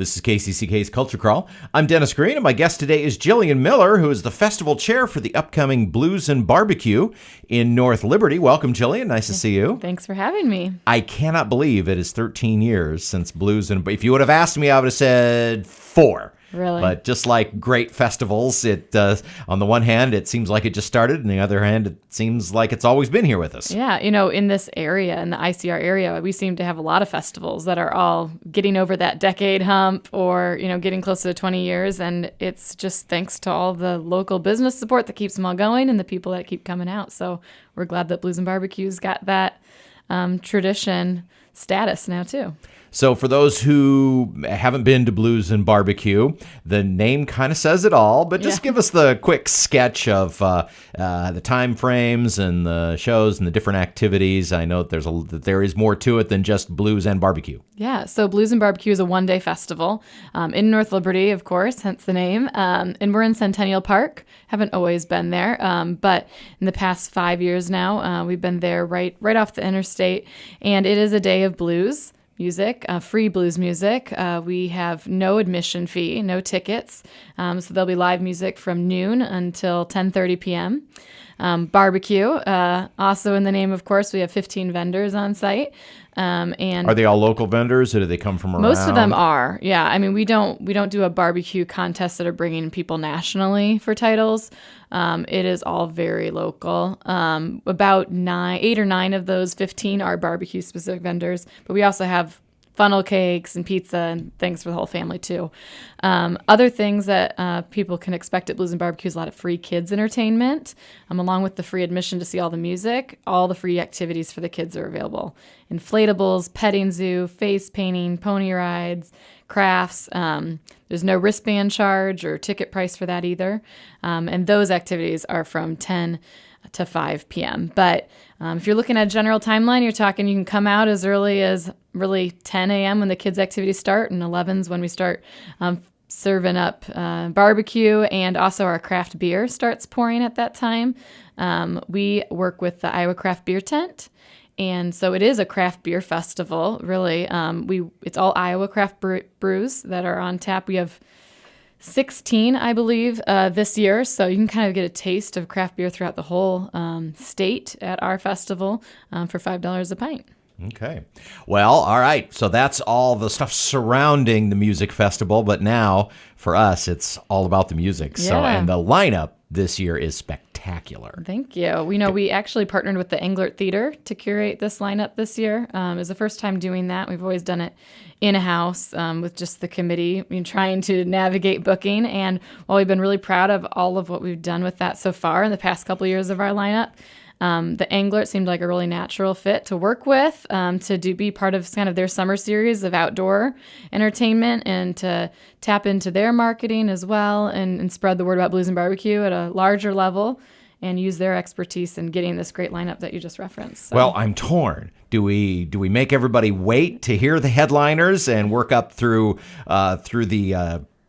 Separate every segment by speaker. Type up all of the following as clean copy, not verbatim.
Speaker 1: This is KCCK's Culture Crawl. I'm Dennis Green, and my guest today is Jillian Miller, who is the festival chair for the upcoming Blues and BBQ in North Liberty. Welcome, Jillian. Nice to see you.
Speaker 2: Thanks for having me.
Speaker 1: I cannot believe it is 13 years since Blues and... If you would have asked me, I would have said 4.
Speaker 2: Really?
Speaker 1: But just like great festivals, it on the one hand, it seems like it just started. On the other hand, it seems like it's always been here with us.
Speaker 2: Yeah. In this area, in the ICR area, we seem to have a lot of festivals that are all getting over that decade hump or, getting close to 20 years. And it's just thanks to all the local business support that keeps them all going and the people that keep coming out. So we're glad that Blues and BBQ's got that tradition status now, too.
Speaker 1: So for those who haven't been to Blues and BBQ, the name kind of says it all, but just give us the quick sketch of the time frames and the shows and the different activities. I know that there is more to it than just Blues and BBQ.
Speaker 2: Yeah, so Blues and BBQ is a one-day festival in North Liberty, of course, hence the name. And we're in Centennial Park. Haven't always been there, but in the past 5 years now, we've been there right off the interstate. And it is a day of blues music, free blues music. We have no admission fee, no tickets. So there'll be live music from noon until 10:30 p.m. Barbecue, also in the name, of course, we have 15 vendors on site. And
Speaker 1: are they all local vendors, or do they come from around?
Speaker 2: Most of them are. Yeah, I mean, we don't do a barbecue contest that are bringing people nationally for titles. It is all very local. About 8 or 9 of those 15 are barbecue specific vendors, but we also have funnel cakes and pizza and things for the whole family too. Other things that people can expect at Blues and BBQ is a lot of free kids entertainment, along with the free admission to see all the music. All the free activities for the kids are available. Inflatables, petting zoo, face painting, pony rides, crafts. There's no wristband charge or ticket price for that either. And those activities are from 10 to 5 p.m. But if you're looking at a general timeline, you're talking you can come out as early as really 10 a.m. when the kids' activities start, and 11's when we start serving up barbecue, and also our craft beer starts pouring at that time. We work with the Iowa Craft Beer Tent, and so it is a craft beer festival, really. It's all Iowa craft brews that are on tap. We have 16, I believe, this year, so you can kind of get a taste of craft beer throughout the whole state at our festival for $5 a pint.
Speaker 1: Okay. Well, all right. So that's all the stuff surrounding the music festival, but now for us, it's all about the music.
Speaker 2: Yeah.
Speaker 1: So, and the lineup this year is spectacular.
Speaker 2: Thank you. We actually partnered with the Englert Theater to curate this lineup this year. It was the first time doing that. We've always done it in-house with just the committee, trying to navigate booking. And while we've been really proud of all of what we've done with that so far in the past couple of years of our lineup, the Englert seemed like a really natural fit to work with, to be part of kind of their summer series of outdoor entertainment and to tap into their marketing as well and spread the word about Blues and BBQ at a larger level and use their expertise in getting this great lineup that you just referenced. So.
Speaker 1: Well, I'm torn. Do we make everybody wait to hear the headliners and work up through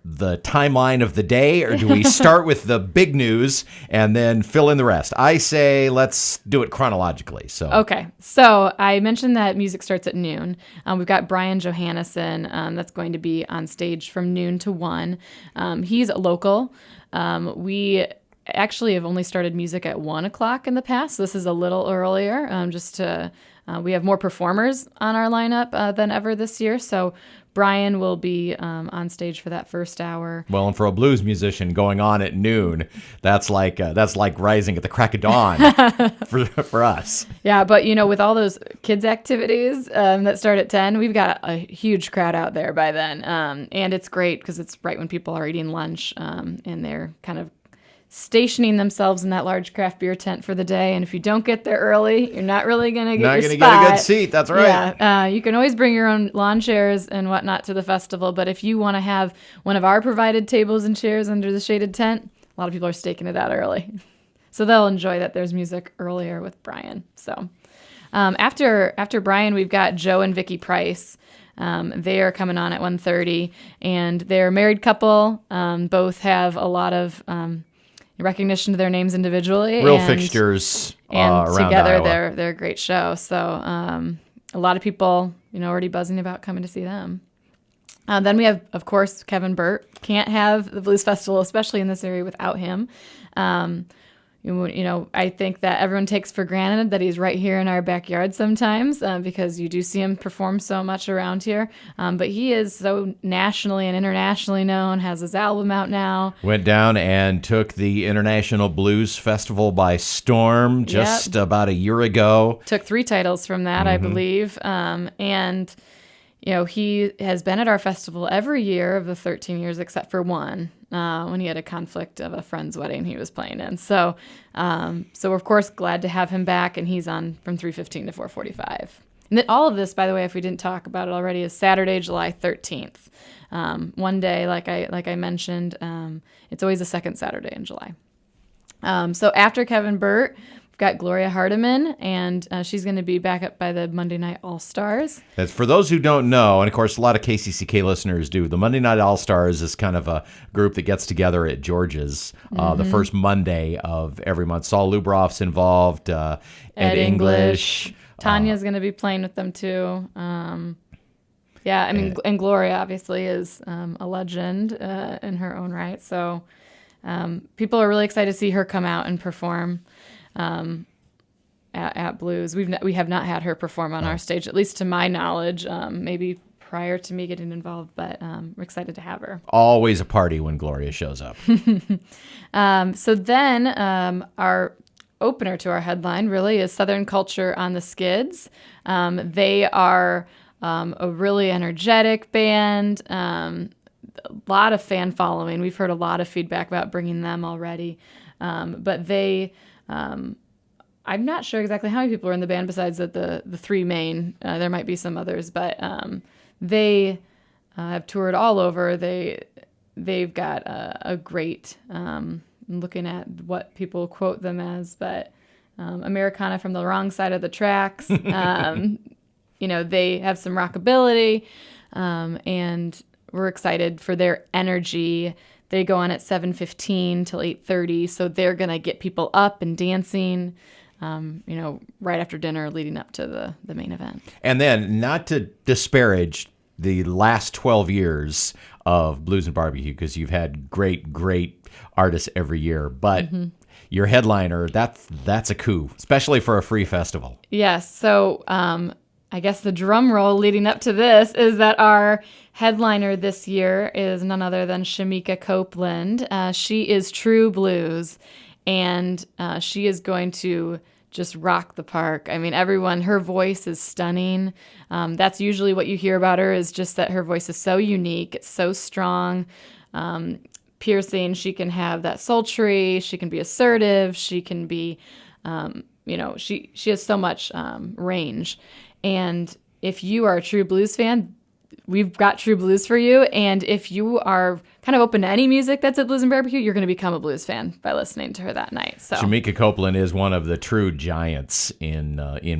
Speaker 1: the timeline of the day, or do we start with the big news and then fill in the rest? I say let's do it chronologically.
Speaker 2: Okay. So I mentioned that music starts at noon. We've got Brian Johanneson that's going to be on stage from noon to 1. He's local. We actually have only started music at 1 o'clock in the past. So this is a little earlier, we have more performers on our lineup than ever this year. So Brian will be on stage for that first hour.
Speaker 1: Well, and for a blues musician going on at noon, that's like rising at the crack of dawn for us.
Speaker 2: Yeah, but with all those kids' activities that start at 10, we've got a huge crowd out there by then, and it's great because it's right when people are eating lunch, and they're kind of stationing themselves in that large craft beer tent for the day. And if you don't get there early, you're not really going to get your spot. Not going to get a good
Speaker 1: seat. That's right.
Speaker 2: Yeah. You can always bring your own lawn chairs and whatnot to the festival. But if you want to have one of our provided tables and chairs under the shaded tent, a lot of people are staking it out early. So they'll enjoy that there's music earlier with Brian. So after Brian, we've got Joe and Vicki Price. They are coming on at 1:30, and they're a married couple. Both have a lot of recognition to their names individually.
Speaker 1: Real fixtures around
Speaker 2: together
Speaker 1: Iowa.
Speaker 2: they're a great show. So a lot of people, already buzzing about coming to see them. Then we have, of course, Kevin Burt. Can't have the Blues Festival, especially in this area, without him. I think that everyone takes for granted that he's right here in our backyard sometimes because you do see him perform so much around here. But he is so nationally and internationally known, has his album out now.
Speaker 1: Went down and took the International Blues Festival by storm just about a year ago.
Speaker 2: Took 3 titles from that, I believe. He has been at our festival every year of the 13 years except for one, when he had a conflict of a friend's wedding he was playing in. So we're, of course, glad to have him back, and he's on from 3:15 to 4:45. And all of this, by the way, if we didn't talk about it already, is Saturday, July 13th. One day, like I mentioned, it's always the second Saturday in July. So after Kevin Burt, we've got Gloria Hardiman, and she's going to be back up by the Monday Night AllStars.
Speaker 1: That's for those who don't know, and of course a lot of KCCK listeners do. The Monday Night AllStars is kind of a group that gets together at George's the first Monday of every month. Saul Lubroff's involved, Ed English.
Speaker 2: Tanya's going to be playing with them too. And Gloria obviously is a legend in her own right. So people are really excited to see her come out and perform at Blues. We have not had her perform on our stage, at least to my knowledge, maybe prior to me getting involved, but we're excited to have her.
Speaker 1: Always a party when Gloria shows up.
Speaker 2: So then our opener to our headline really is Southern Culture on the Skids. They are a really energetic band, a lot of fan following. We've heard a lot of feedback about bringing them already, but they... I'm not sure exactly how many people are in the band besides the 3 main. There might be some others, but they have toured all over. They've got a great, looking at what people quote them as, but Americana from the wrong side of the tracks. They have some rockability, and we're excited for their energy. They go on at 7:15 till 8:30, so they're going to get people up and dancing, right after dinner leading up to the main event.
Speaker 1: And then, not to disparage the last 12 years of Blues and BBQ, because you've had great artists every year, but your headliner, that's a coup, especially for a free festival.
Speaker 2: Yes, so I guess the drum roll leading up to this is that our headliner this year is none other than Shamika Copeland. She is true blues, and she is going to just rock the park. I mean, her voice is stunning. That's usually what you hear about her, is just that her voice is so unique. It's so strong, piercing. She can have that sultry. She can be assertive. She can be, she has so much range. And if you are a true blues fan, we've got true blues for you. And if you are kind of open to any music that's at Blues and BBQ, you're going to become a blues fan by listening to her that night. So
Speaker 1: Shamika Copeland is one of the true giants in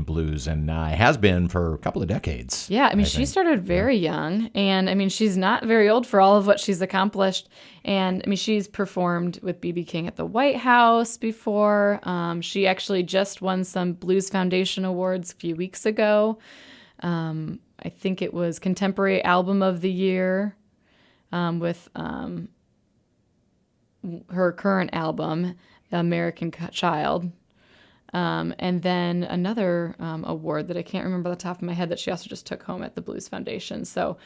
Speaker 1: blues, and has been for a couple of decades.
Speaker 2: Yeah, I mean, she started very young, and I mean, she's not very old for all of what she's accomplished. And I mean, she's performed with B.B. King at the White House before. She actually just won some Blues Foundation awards a few weeks ago. I think it was Contemporary Album of the Year with her current album, American Child. And then another award that I can't remember off the top of my head that she also just took home at the Blues Foundation. So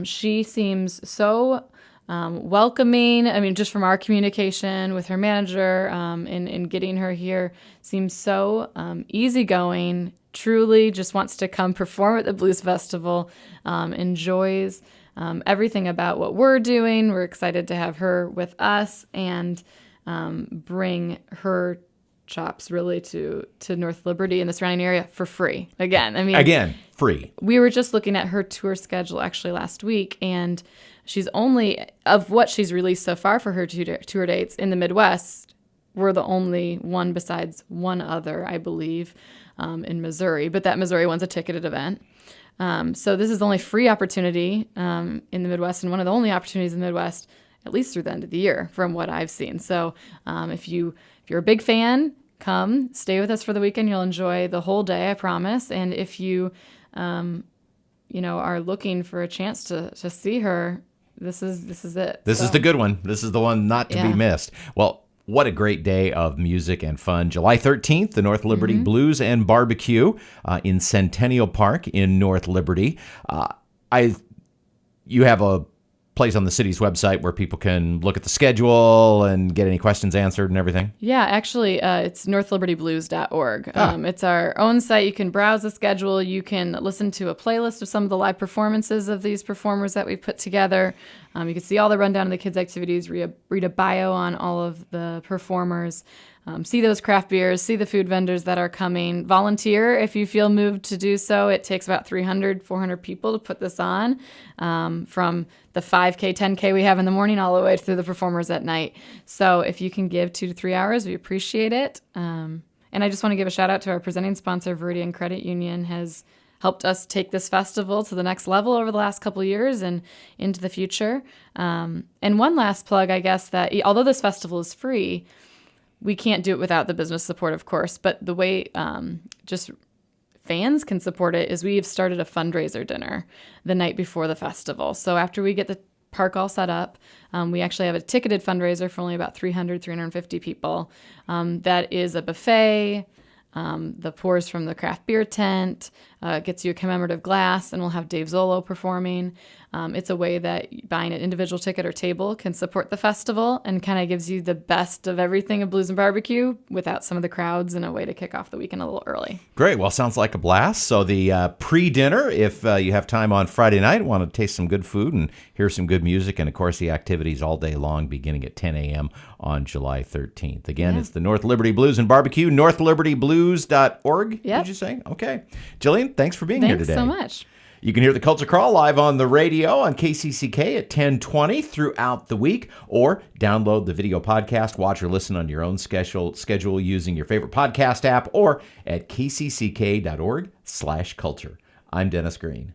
Speaker 2: she seems so welcoming. I mean, just from our communication with her manager in getting her here, seems so easygoing, truly just wants to come perform at the Blues Festival, enjoys everything about what we're doing. We're excited to have her with us and bring her chops really to North Liberty and the surrounding area for free. Again,
Speaker 1: free.
Speaker 2: We were just looking at her tour schedule actually last week, and she's only, of what she's released so far for her tour dates in the Midwest, we're the only one besides one other, I believe, in Missouri. But that Missouri one's a ticketed event. So this is the only free opportunity in the Midwest, and one of the only opportunities in the Midwest, at least through the end of the year, from what I've seen. So if you're a big fan, come, stay with us for the weekend. You'll enjoy the whole day, I promise. And if you are looking for a chance to see her, this is it.
Speaker 1: This is the good one. This is the one not to be missed. Well, what a great day of music and fun. July 13th, the North Liberty Blues and BBQ in Centennial Park in North Liberty. You have a place on the city's website where people can look at the schedule and get any questions answered and everything?
Speaker 2: Yeah, actually, it's northlibertyblues.org. It's our own site. You can browse the schedule. You can listen to a playlist of some of the live performances of these performers that we've put together. You can see all the rundown of the kids' activities, read a bio on all of the performers, see those craft beers, see the food vendors that are coming. Volunteer if you feel moved to do so. It takes about 300, 400 people to put this on, from the 5K, 10K we have in the morning all the way through the performers at night. So if you can give 2 to 3 hours, we appreciate it. And I just want to give a shout out to our presenting sponsor, Viridian Credit Union, has helped us take this festival to the next level over the last couple of years and into the future. And one last plug, I guess, that although this festival is free, we can't do it without the business support, of course. But the way just fans can support it is we have started a fundraiser dinner the night before the festival. So after we get the park all set up, we actually have a ticketed fundraiser for only about 350 people. That is a buffet, the pours from the craft beer tent, gets you a commemorative glass, and we'll have Dave Zolo performing. It's a way that buying an individual ticket or table can support the festival and kind of gives you the best of everything of Blues and BBQ without some of the crowds, and a way to kick off the weekend a little early.
Speaker 1: Great. Well, sounds like a blast. So the pre-dinner, if you have time on Friday night, want to taste some good food and hear some good music, and of course the activities all day long beginning at 10 a.m. on July 13th. Again, it's the North Liberty Blues and BBQ, northlibertyblues.org, did you say? Okay. Jillian, thanks for being here today.
Speaker 2: Thanks so much.
Speaker 1: You can hear the Culture Crawl live on the radio on KCCK at 1020 throughout the week, or download the video podcast, watch or listen on your own schedule using your favorite podcast app, or at kcck.org/culture. I'm Dennis Green.